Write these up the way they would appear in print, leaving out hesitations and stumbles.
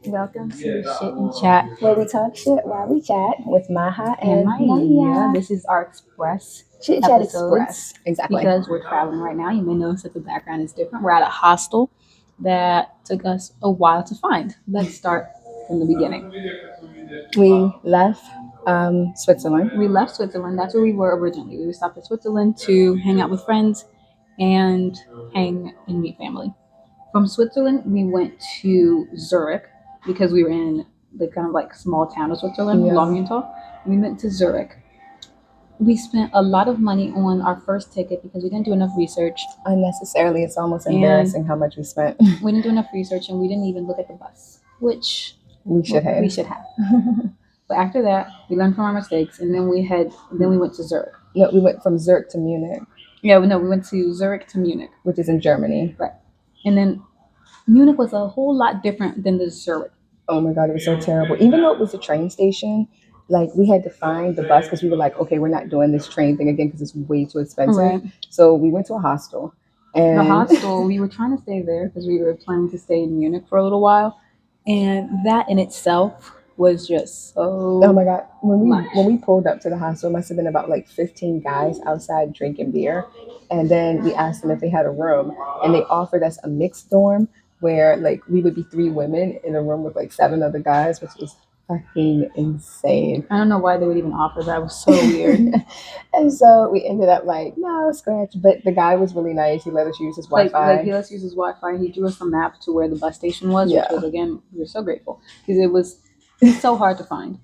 Welcome to Shit and Chat where we talk shit while we chat with Maha and and Maya. Maya. This is our express Chit Chat episodes Express. Exactly. because we're traveling right now. You may notice that the background is different. We're at a hostel that took us a while to find. Let's start from the beginning. We left Switzerland. We left Switzerland. That's where we were originally. We stopped at Switzerland to hang out with friends and hang and meet family. From Switzerland, we went to Zurich because we were in the kind of like small town of Switzerland, Yeah. Langenthal. We went to Zurich. We spent a lot of money on our first ticket because we didn't do enough research. Unnecessarily, it's almost And- embarrassing how much we spent. We didn't do enough research and we didn't even look at the bus, which We should have. we should have. But after that, we learned from our mistakes, and then we went to Zurich. No, we went from Zurich to Munich, Yeah, no, we went to Zurich to Munich, which is in Germany. right? And then Munich was a whole lot different than the Zurich. Oh my God, it was so terrible. Even though it was a train station, like we had to find the bus because we were like, okay, we're not doing this train thing again because it's way too expensive. Right. So we went to a hostel. And The hostel, we were trying to stay there because we were planning to stay in Munich for a little while, and that in itself was just so. Oh my God! When much. we pulled up to the hostel, it must have been about like 15 guys outside drinking beer, and then we asked them if they had a room, and they offered us a mixed dorm where like we would be 3 women in a room with like 7 other guys, which was fucking insane. I don't know why they would even offer that. It was so weird. And so we ended up like, no, scratch. But the guy was really nice. He let us use his Wi-Fi. Like he let us use his Wi-Fi. He drew us a map to where the bus station was, Yeah. which was, again, we were so grateful because it was so hard to find.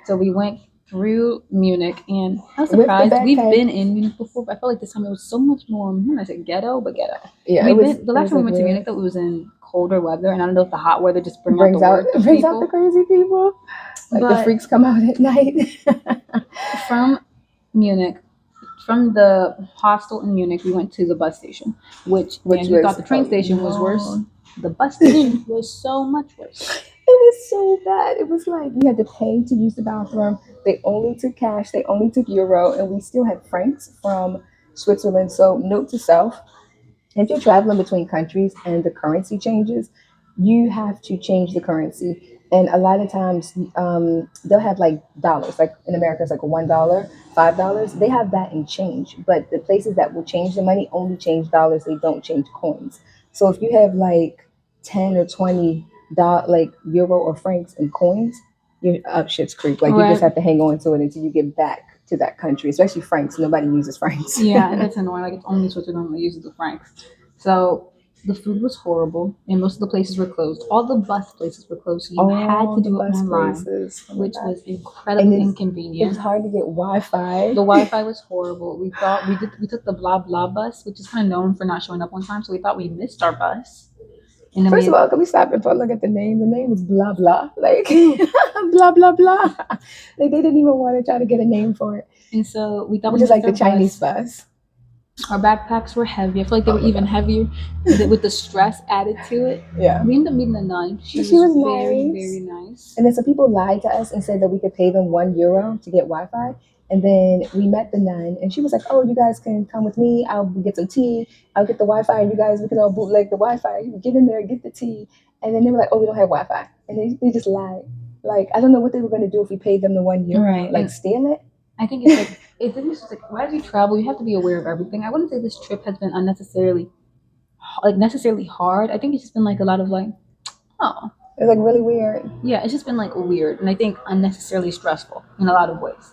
So we went through Munich, and I was With the surprised. We've backpack. been in Munich before, but I felt like this time it was so much more. I'm gonna say ghetto, but ghetto. Yeah, We've it was, been, the last time we went to Munich, though, it was in colder weather, and I don't know if the hot weather just brings out the brings out the crazy people. Like the But- freaks come out at night. From Munich, from the hostel in Munich, we went to the bus station, which you was thought the train station was worse. long. The bus station was so much worse. It was so bad. It was like you had to pay to use the bathroom. They only took cash. They only took euro, and we still had francs from Switzerland. So note to self: if you're traveling between countries and the currency changes, you have to change the currency. And a lot of times, they'll have like dollars. Like in America, it's like $1, $5. They have that in change. But the places that will change the money only change dollars. They don't change coins. So if you have like 10 or 20 like euro or francs in coins, you're up shit's creek. Like you Right. just have to hang on to it until you get back to that country. Especially francs. Nobody uses francs. Yeah, and that's annoying. Like it's only Switzerland that uses the francs. So the food was horrible, and most of the places were closed. All the bus places were closed, so you had to do it online, places. Oh my which God. was incredibly And it's inconvenient. hard to get Wi-Fi. The Wi-Fi was horrible. We thought we took the blah blah bus, which is kind of known for not showing up on time. So we thought we missed our bus. And then First of all, can we stop and look at the name? The name is blah blah, like blah blah blah. Like they didn't even want to try to get a name for it, and so we thought which we is like the missed our Chinese bus. bus. Our backpacks were heavy. I feel like they were even heavier with the stress added to it. Yeah. We ended up meeting a nun. She was very, nice. very nice. And then some people lied to us and said that we could pay them €1 to get Wi-Fi. And then we met the nun, and she was like, "Oh, you guys can come with me. I'll get some tea. I'll get the Wi-Fi, and you guys we can all bootleg the Wi-Fi. Get in there, get the tea." And then they were like, "Oh, we don't have Wi-Fi," and they just lied. Like I don't know what they were going to do if we paid them the €1. Right. Like And steal it. I think it's like it's just like as you travel, you have to be aware of everything. I wouldn't say this trip has been necessarily hard. I think it's just been like a lot of like, oh It's like really weird. yeah, it's just been like weird, and I think unnecessarily stressful in a lot of ways.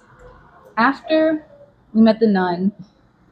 After we met the nun,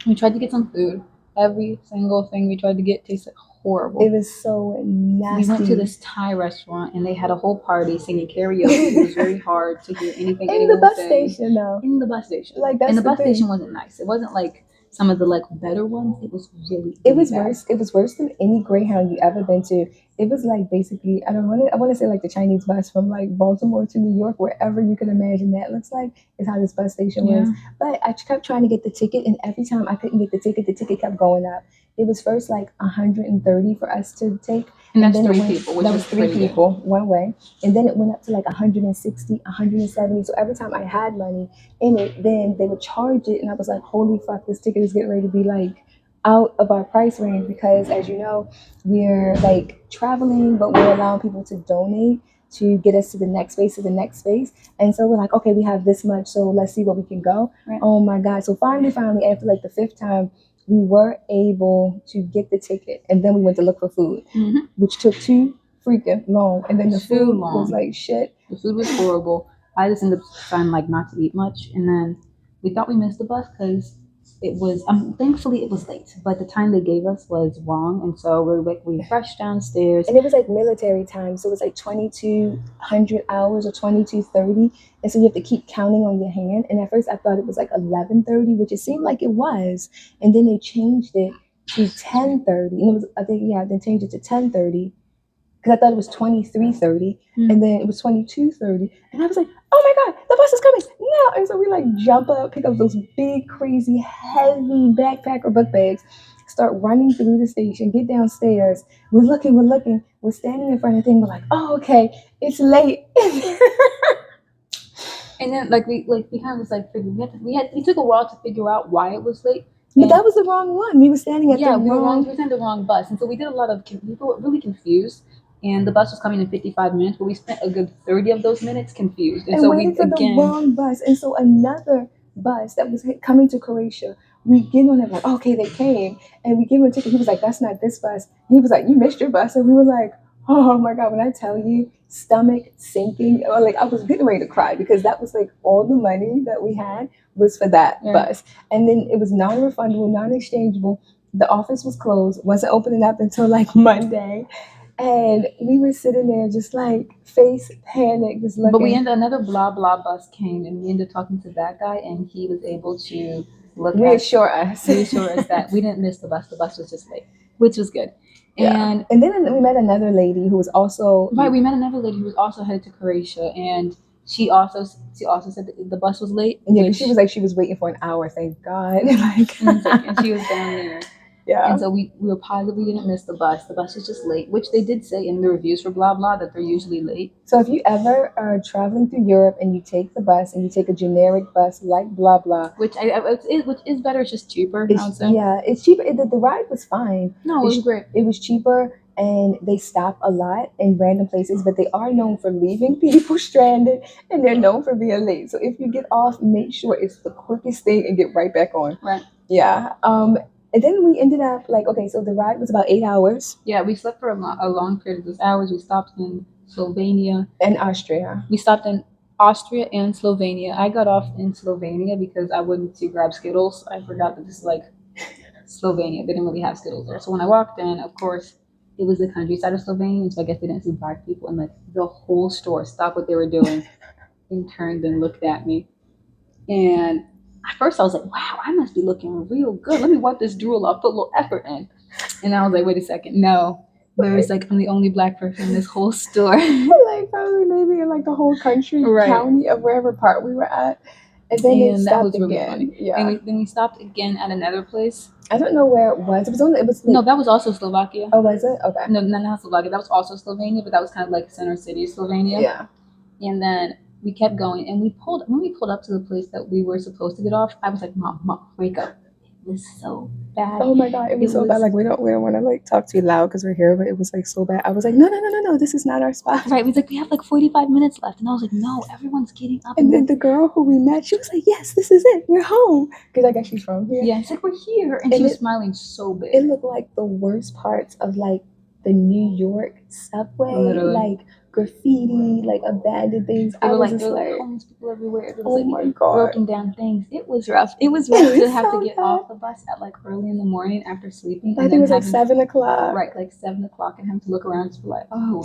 we tried to get some food. Every single thing we tried to get tasted horrible. It was so nasty. We went to this Thai restaurant and they had a whole party singing karaoke. It was very hard to hear anything in anyone the bus was saying. station though. In the bus station. Like that's and the the bus thing. station wasn't nice. It wasn't like some of the like better ones. It was really, It was bad. worse. It was worse than any Greyhound you ever been to. It was like basically I want to say like the Chinese bus from like Baltimore to New York, wherever you can imagine that looks like is how this bus station was. But I kept trying to get the ticket, and every time I couldn't get the ticket kept going up. It was first like 130 for us to take. And that's then it 3 went- people, which that was was 3 pretty good. people one way, and then it went up to like 160, 170. So every time I had money in it, then they would charge it, and I was like, "Holy fuck! This ticket is getting ready to be like out of our price range because, as you know, we're like traveling, but we're allowing people to donate to get us to the next space, to the next space. And so we're like, okay, we have this much, so let's see what we can go. Right. Oh my God. So finally, after like the fifth time, we were able to get the ticket. And then we went to look for food, which took too freaking long. And then the Too food long. was like shit. The food was horrible. I just ended up trying like not to eat much, and then we thought we missed the bus because it was. Thankfully it was late, but the time they gave us was wrong, and so we rushed downstairs. And it was like military time, so it was like 2200 hours or 2230, and so you have to keep counting on your hand. And at first I thought it was like 1130, which it seemed like it was, and then they changed it to 1030, and it was, I think, yeah, they changed it to 1030 because I thought it was 2330, and then it was 2230, and I was like, oh my God, the bus is coming now. And so we like jump up, pick up those big, crazy, heavy backpack or book bags, start running through the station, get downstairs. We're looking, we're standing in front of the thing. We're like, oh, okay, it's late. And then we kind of was like we took a while to figure out why it was late. But that was the wrong one. We were standing at we were standing the wrong bus, and so we did a lot of we were really confused. And the bus was coming in 55 minutes, but we spent a good 30 of those minutes confused. And so waiting for the wrong bus. And so another bus that was coming to Croatia, we get on it like, okay, they came. And we give him a ticket. He was like, that's not this bus. He was like, you missed your bus. And we were like, oh my God, when I tell you, stomach sinking, or like I was getting ready to cry because that was like all the money that we had was for that bus. And then it was non-refundable, non-exchangeable. The office was closed, wasn't opening up until like Monday. And we were sitting there just like face panic, just looking. But another blah blah bus came, and we ended up talking to that guy, and he was able to reassure us that we didn't miss the bus. The bus was just late, which was good. Yeah. And then we met another lady who was also we met another lady who was also headed to Croatia, and she also said that the bus was late. Yeah, she was like she was waiting for an hour. Thank God. And she was down there. Yeah. And so we were positive we didn't miss the bus. The bus was just late, which they did say in the reviews for blah blah that they're usually late. So if you ever are traveling through Europe and you take the bus and you take a generic bus like blah blah, which is better, it's just cheaper. Yeah, it's cheaper. The ride was fine. No, it was great. It was cheaper, and they stop a lot in random places, but they are known for leaving people stranded, and they're known for being late. So if you get off, make sure it's the quickest thing and get right back on. Right. Yeah. And then we ended up like, okay, so the ride was about 8 hours. Yeah, we slept for a long period of those hours. We stopped in Slovenia and Austria. We stopped in Austria and Slovenia. I got off in Slovenia because I went to grab Skittles. I forgot that this is like Slovenia. They didn't really have Skittles there. So when I walked in, of course, it was the countryside of Slovenia. So I guess they didn't see black people. And like the whole store stopped what they were doing and turned and looked at me. And at first I was like, wow, I must be looking real good. Let me wipe this drool off, put a little effort in. And I was like, wait a second. No. There's like, I'm the only black person in this whole store. Like probably maybe in like the whole country, county of wherever part we were at. And then it stopped that was again. Really funny. Yeah. And then we stopped again at another place. I don't know where it was. No, that was also Slovakia. Oh, was it? Okay. No, not Slovakia. That was also Slovenia, but that was kind of like center city Slovenia. Yeah. And then we kept going, and when we pulled up to the place that we were supposed to get off, I was like, Mom, wake up. It was so bad. Oh my God, it was so bad. Like we don't want to like talk too loud because we're here, but it was like so bad. I was like, no, this is not our spot. Right. It was like, we have like 45 minutes left. And I was like, no, everyone's getting up. And then the girl who we met, she was like, yes, this is it. We're home. Because I guess she's from here. Yeah, it's like, we're here. And she was smiling so big. It looked like the worst parts of like the New York subway. Literally. Like graffiti, like abandoned things. There were like homeless people everywhere. There was my God. Broken down things. It was rough. It was rough to have to get off the bus at like early in the morning after sleeping. I think it was like 7 o'clock. Right, like 7 o'clock, and having to look around and be like, oh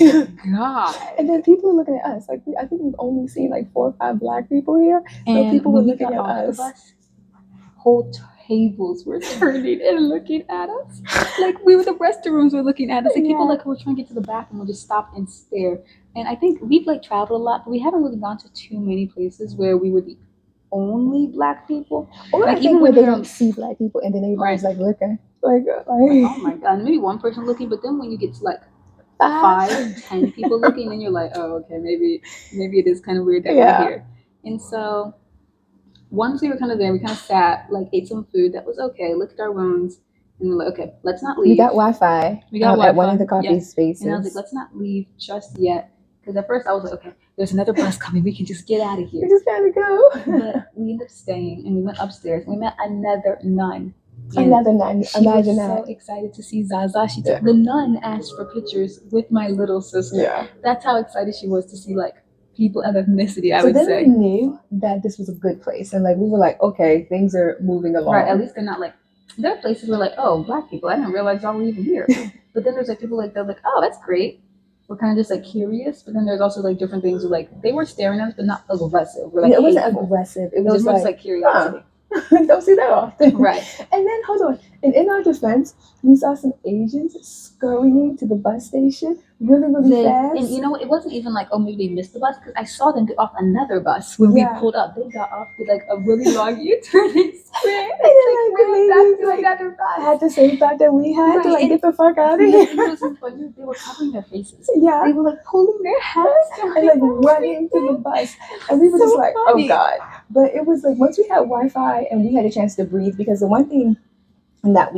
God. And then people were looking at us. Like I think we've only seen like 4 or 5 black people here. So and people were looking at The us. bus, whole tables were turning and looking at us. Like the restrooms were looking at us. Like people like who were trying to get to the bathroom would just stop and stare. And I think we've like traveled a lot, but we haven't really gone to too many places where we were the only black people. Or like even where they don't see black people and then everybody's like looking. Like oh my God, maybe one person looking, but then when you get to like 5, 10 people looking, then you're like, oh, okay, maybe it is kind of weird that we're here. And so once we were kind of there, we kind of sat, like ate some food that was okay, licked our wounds, And we were like, okay, let's not We leave. got Wi-Fi. We got at one of Wi-Fi, the coffee spaces. And I was like, let's not leave just yet. Because at first I was like, okay, there's another bus coming. We can just get out of we here. just gotta go. But we ended up staying and we went upstairs and we met another nun. Another nun. She Imagine was that. so excited to see Zaza. She took the nun asked for pictures with my little sister. Yeah. That's how excited she was to see like people of ethnicity. I So would then say. we knew that this was a good place, and like we were like, okay, things are moving along. Right. At least they're not like there are places where like, oh, black people. I didn't realize y'all were even here. But then there's like people like they're like, oh, that's great. We're kind of just like curious, but then there's also like different things where, like they were staring at us, but not aggressive. We're like it wasn't hateful. aggressive. It It was was just more like, just like curiosity. don't see that often. Right. And then hold on. And in our defense, we saw some Asians scurrying to the bus station really fast. And you know, it wasn't even like, oh, maybe they missed the bus because I saw them get off another bus when we pulled up. They got off with like a really long U-turn and ran. And Back to another bus. had the same thought that we had to Right, like and- get the fuck out of And here. it was so funny. They were covering their faces. Yeah. They were like pulling their hats down And like running to the bus. And we were So just like, funny. oh God. But it was like once we had Wi-Fi and we had a chance to breathe, because the one thing that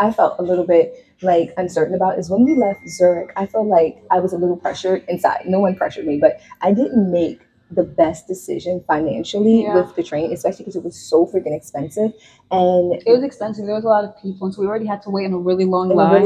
I felt a little bit like uncertain about is when we left Zurich, I felt like I was a little pressured inside. No one pressured me, but I didn't make the best decision financially with the train, especially because it was so freaking expensive. And it was expensive. There was a lot of people, and so we already had to wait in a really long line.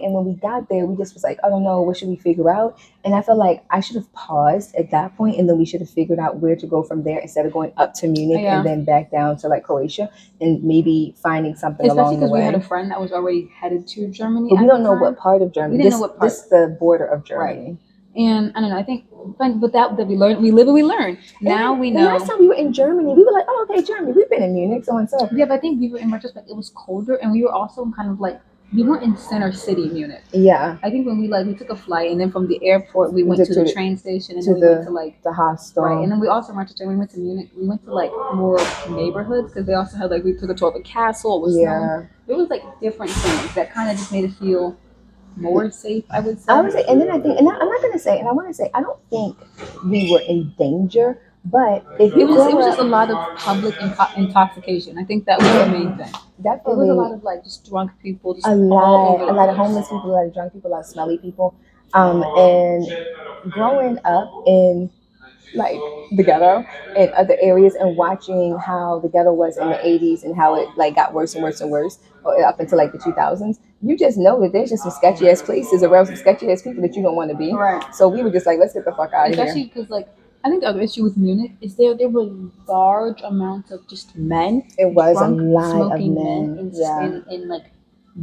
And when we got there, we just was like, I don't know, what should we figure out? And I felt like I should have paused at that point, and then we should have figured out where to go from there instead of going up to Munich and then back down to like Croatia and maybe finding something along the way. Especially because we had a friend that was already headed to Germany. But we don't know what part of Germany. We didn't know what part. This is the border of Germany. Right. And I don't know. I think, but that we learned. We live and we learn. Now we know. The last time we were in Germany, we were like, "Oh, okay, Germany. We've been in Munich, so and so." Yeah, but I think we were in retrospect. It was colder, and we were also kind of like we weren't in center city Munich. Yeah. I think when we took a flight, and then from the airport we went to the train station, and then we went to like the hostel. Right, and then we also went to we went to Munich. We went to like more neighborhoods because they also had like we took a tour of a castle. It was snowing. It was like different things that kind of just made it feel more safe, I would say. And then I think, and I'm not going to say, and I want to say, I don't think we were in danger, but if it was just a lot of public intoxication. I think that was the main thing. Definitely. It was a lot of like just drunk people, just a lot of homeless people, a lot of drunk people, a lot of smelly people. And growing up in like the ghetto and other areas and watching how the ghetto was in the 80s and how it like got worse and worse and worse up until like the 2000s, you just know that there's just some sketchy ass places around some sketchy ass people that you don't want to be. Right. So we were just like, let's get the fuck out of here. Especially because like I think the other issue with Munich is there were large amounts of just men. It was drunk, a lot of smoking men. In like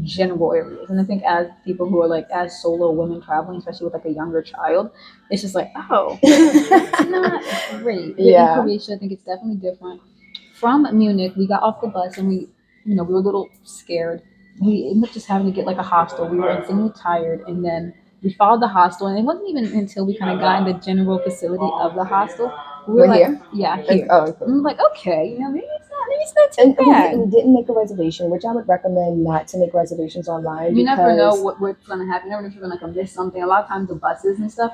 general areas. And I think as people who are like as solo women traveling, especially with like a younger child, it's just like, oh, it's not great. Yeah. In Croatia, I think it's definitely different. From Munich, we got off the bus and we were a little scared. We ended up just having to get like a hostel. We were insanely tired, and then we followed the hostel, and it wasn't even until we kind of got in the general facility of the hostel. We were like, here? Yeah, here. Oh, cool. And we're like, okay, maybe it's not too bad. We didn't make a reservation, which I would recommend not to make reservations online. You never know what's going to happen. You never know if you're going to miss something. A lot of times the buses and stuff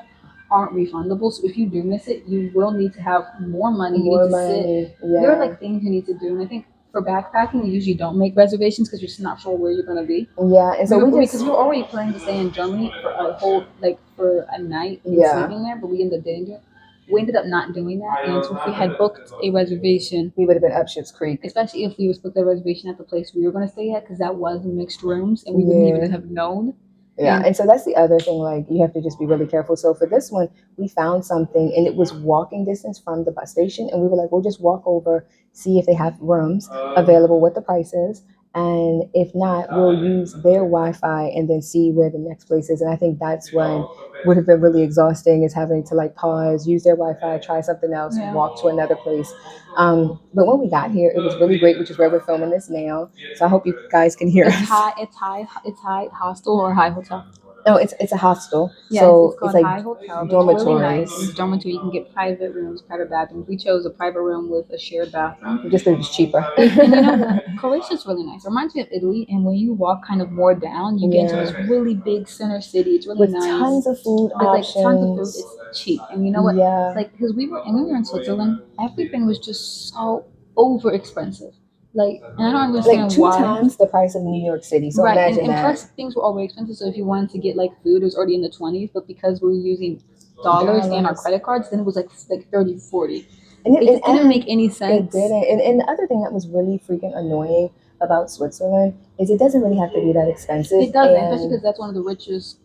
aren't refundable. So if you do miss it, you will need to have more money. Sit. Yeah. There are like things you need to do. And I think for backpacking, you usually don't make reservations because you're just not sure where you're going to be. Yeah. And so because we were already planning to stay in Germany for a whole, like for a night and sleeping there, but we ended up not doing that. And so if we had booked a reservation, we would have been up Schitt's Creek. Especially if we booked a reservation at the place we were going to stay at, because that was mixed rooms and we wouldn't even have known. Yeah, and so that's the other thing, like you have to just be really careful. So for this one, we found something and it was walking distance from the bus station, and we were like, we'll just walk over, see if they have rooms available, what the price is. And if not, we'll use their Wi-Fi and then see where the next place is. And I think that's when would have been really exhausting, is having to like pause, use their Wi-Fi, try something else, walk to another place. But when we got here, it was really great, which is where we're filming this now. So I hope you guys can hear us. It's high hostel or high hotel. No, it's a hostel. Yeah, so it's called like high hotel. dormitories. It's really nice. It's dormitory. You can get private rooms, private bathrooms. We chose a private room with a shared bathroom. Just because it's cheaper. And Croatia's really nice. It reminds me of Italy. And when you walk kind of more down, you get into this really big center city. It's really nice. With tons of food options. Like tons of food. It's cheap. And you know what? Yeah. Like because when we were in Switzerland, everything was just so over expensive. Like, and I don't Like understand 2 times the price of New York City. So right, imagine and that. plus things were already expensive. So if you wanted to get like food, it was already in the 20s. But because we were using dollars and our credit cards, then it was like 30, 40. And It just didn't make any it sense. didn't. And the other thing that was really freaking annoying about Switzerland is it doesn't really have to be that expensive. It doesn't, especially because that's one of the richest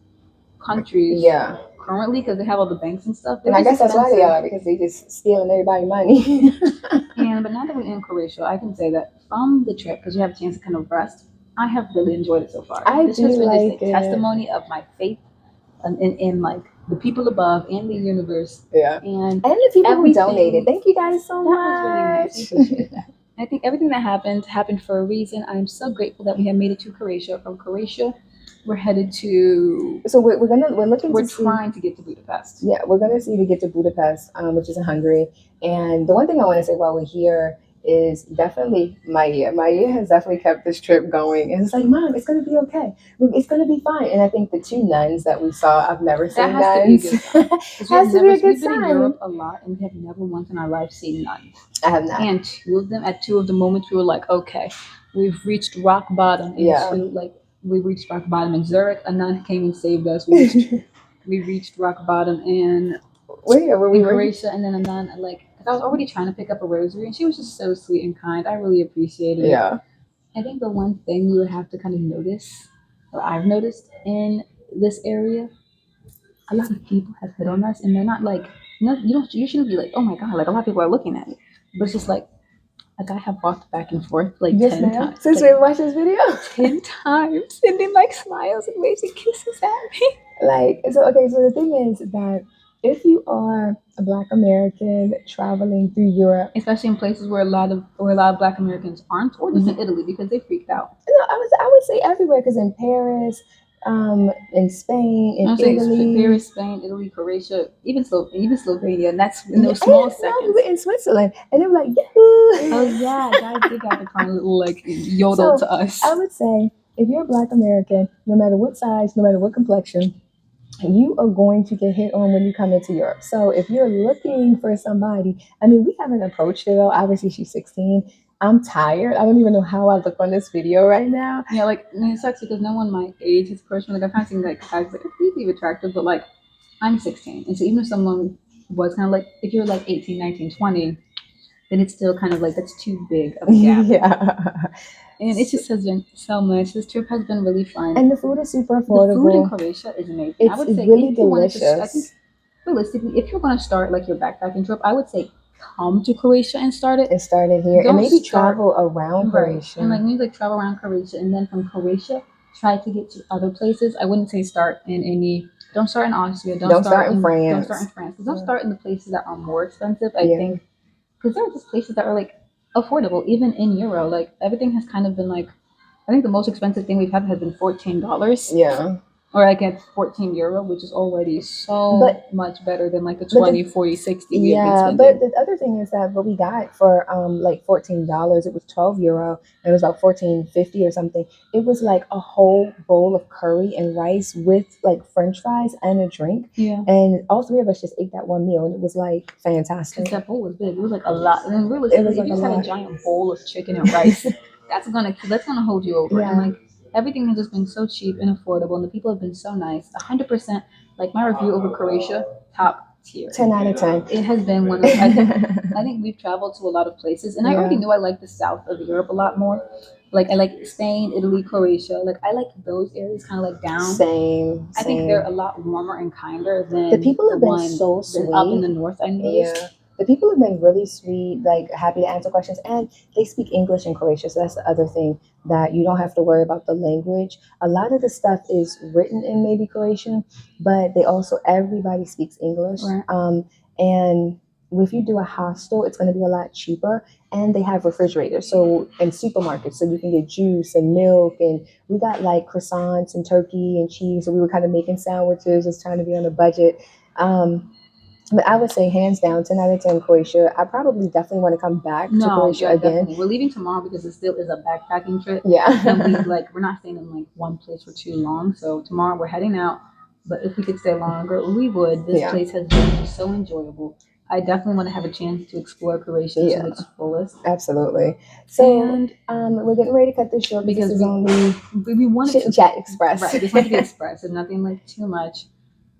countries Yeah. currently because they have all the banks and stuff. And I guess that's why they are, because they just stealing everybody's money. And but now that we're in Croatia, I can say that from the trip, because you have a chance to kind of rest, I have really enjoyed it so far. This do has been like just a it. testimony of my faith in like the people above and the universe. Yeah. And the people who everything- donated. Thank you guys so that much. was really nice. I appreciate that. I think everything that happened for a reason. I'm so grateful that we have made it to Croatia. From Croatia, we're headed to. So we're looking We're to see. trying to get to Budapest. Yeah, we're gonna see to get to Budapest, which is in Hungary. And the one thing I want to say while we're here is definitely Maya. Maya has definitely kept this trip going, and it's like, Mom, it's gonna be okay. It's gonna be fine. And I think the 2 nuns that we saw, I've never seen That has nuns. to be a good sign. 'Cause Has to be a good we've been in sign. Europe a lot, and we have never once in our life seen nuns. I have not. And at two of the moments, we were like, okay, we've reached rock bottom. Yeah. We reached rock bottom in Zurich. A nun came and saved us. We reached rock bottom in Croatia, and then a nun, like, cause I was already trying to pick up a rosary, and she was just so sweet and kind. I really appreciated it. Yeah. I think the one thing you would have to kind of notice, or I've noticed in this area, a lot of people have hit on us, and they're not like, no, you shouldn't be like, oh my god, like a lot of people are looking at it, but it's just like, like I have walked back and forth like Yes, 10 ma'am. times. Since like, we watched this video. 10 times. And then like smiles and waves and kisses at me. Like, so okay, so the thing is that if you are a Black American traveling through Europe, especially in places where a lot of Black Americans aren't, or just in Italy because they freaked out. No, I would say everywhere, because in Paris, in Spain, in Italy, Paris, Spain, Italy, Croatia, even Slovenia, and that's in those small seconds. No, we were in Switzerland, and they were like, "Yahoo!" Oh yeah, guys did got the kind little like yodel to us. I would say if you're a Black American, no matter what size, no matter what complexion, you are going to get hit on when you come into Europe. So if you're looking for somebody, I mean, we haven't approached her though. Obviously, she's 16. I'm tired. I don't even know how I look on this video right now. Yeah, like it sucks because no one my age is personally. Like I've kind of seen like guys like really attractive, but like I'm 16, and so even if someone was kind of like, if you're like 18, 19, 20, then it's still kind of like that's too big of a gap. Yeah. And it just has been so much. This trip has been really fun. And the food is super affordable. The food in Croatia is amazing. I would say really delicious. I think realistically, if you're going to start like your backpacking trip, I would say come to Croatia and start it. And start it here. And maybe travel around Croatia. And like maybe like travel around Croatia, and then from Croatia, try to get to other places. I wouldn't say start in any. Don't start in Austria. Don't start in France. Don't start in France. Don't start in the places that are more expensive. I think because there are just places that are like affordable, even in euro. Like everything has kind of been like, I think the most expensive thing we've had has been $14. Yeah. Or I get €14, which is already so much better than like the 20, 40, 60 we have been spending. But the other thing is that what we got for like $14, it was €12. It was about $14.50 or something. It was like a whole bowl of curry and rice with like French fries and a drink. Yeah. And all three of us just ate that one meal, and it was like fantastic. Because that bowl was big. It was like a lot. And then realistically, if you just had a giant bowl of chicken and rice, that's gonna hold you over. Yeah. And like everything has just been so cheap and affordable, and the people have been so nice. 100%. Like my review over Croatia, top tier. 10 out of 10. It has been one of. I think we've traveled to a lot of places, and I already knew I liked the south of Europe a lot more. Like I like Spain, Italy, Croatia. Like I like those areas, kind of like down. Same. I think they're a lot warmer and kinder than the people have been so sweet up in the north. I noticed. Yeah. The people have been really sweet, like happy to answer questions, and they speak English in Croatia. So that's the other thing, that you don't have to worry about the language. A lot of the stuff is written in maybe Croatian, but everybody speaks English. Right. And if you do a hostel, it's going to be a lot cheaper, and they have refrigerators, and supermarkets, so you can get juice and milk, and we got like croissants and turkey and cheese, so we were kind of making sandwiches, just trying to be on a budget. But I would say hands down, 10 out of 10 Croatia. I probably definitely want to come back to Croatia again. Definitely. We're leaving tomorrow because it still is a backpacking trip. Yeah. And we're not staying in like one place for too long. So tomorrow we're heading out. But if we could stay longer, we would. This place has been just so enjoyable. I definitely want to have a chance to explore Croatia Yeah. to its fullest. Absolutely. So And we're getting ready to cut this short because because this is only we wanted Chit to and Chat Express. right. This wanted to be express and nothing like too much.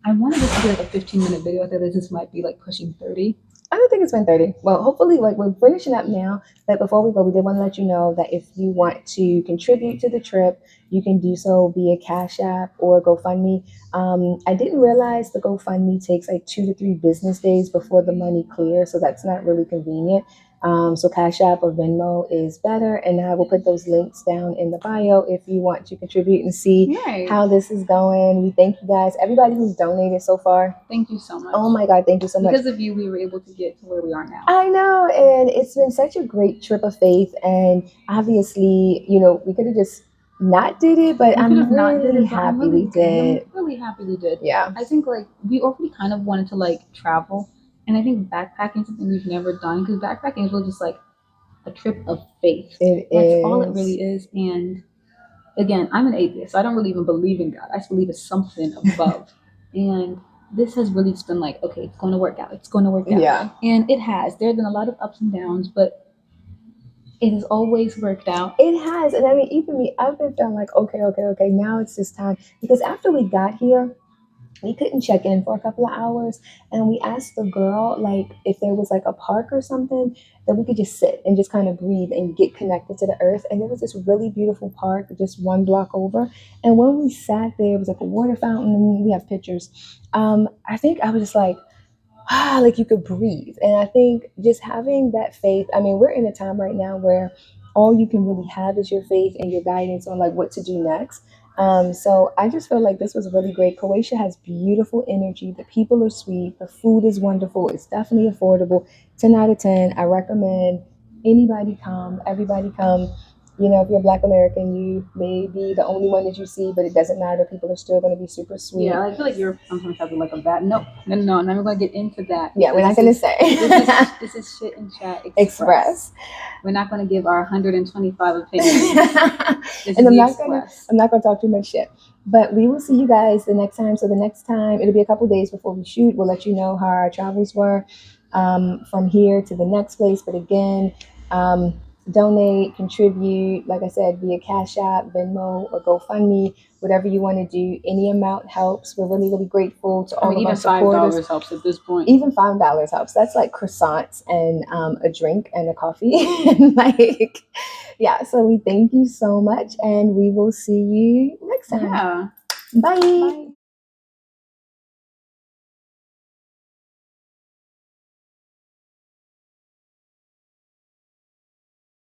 I wanted this to be like a 15-minute video. I thought that this might be like pushing 30. I don't think it's been 30. Well, hopefully, like we're finishing up now. But before we go, we did want to let you know that if you want to contribute to the trip, you can do so via Cash App or GoFundMe. I didn't realize the GoFundMe takes like 2 to 3 business days before the money clears, so that's not really convenient. So Cash App or Venmo is better, and I will put those links down in the bio if you want to contribute and see Right. how this is going. We thank you guys, everybody who's donated so far. Thank you so much. Oh my God, thank you so much. Because of you, we were able to get to where we are now. I know, and it's been such a great trip of faith. And obviously, we could have just not did it, but I'm really happy we did. I'm really happy we did. Yeah, I think like we already kind of wanted to like travel, and I think backpacking is something we've never done because backpacking is really just like a trip of faith. That's all it really is. And again, I'm an atheist, so I don't really even believe in God. I just believe it's something above. And this has really just been like, okay, it's going to work out. It's going to work out. Yeah. And it has. There have been a lot of ups and downs, but it has always worked out. It has. And I mean, even me, I've been feeling like, okay, now it's just time. Because after we got here, we couldn't check in for a couple of hours, and we asked the girl like if there was like a park or something that we could just sit and just kind of breathe and get connected to the earth. And there was this really beautiful park just 1 block over, and when we sat there, it was like a water fountain, and we have pictures. I think I was just like you could breathe. And I think just having that faith, I mean, we're in a time right now where all you can really have is your faith and your guidance on like what to do next. So I just feel like this was really great. Croatia has beautiful energy. The people are sweet. The food is wonderful. It's definitely affordable. 10 out of 10. I recommend anybody come, everybody come. If you're a Black American, you may be the only one that you see, but it doesn't matter. People are still going to be super sweet. Yeah, I feel like you're sometimes having like a bad. No, I'm not going to get into that. Yeah, we're not going to say. This is Shit and Chat Express. We're not going to give our 125 opinions. And I'm not gonna talk too much shit. But we will see you guys the next time. So the next time, it'll be a couple days before we shoot. We'll let you know how our travels were from here to the next place. But again, donate, contribute, like I said, via Cash App, Venmo, or GoFundMe, whatever you want to do. Any amount helps. We're really, really grateful to all of our supporters. Even $5 helps at this point. Even $5 helps. That's like croissants and a drink and a coffee. Yeah, so we thank you so much, and we will see you next time. Yeah. Bye.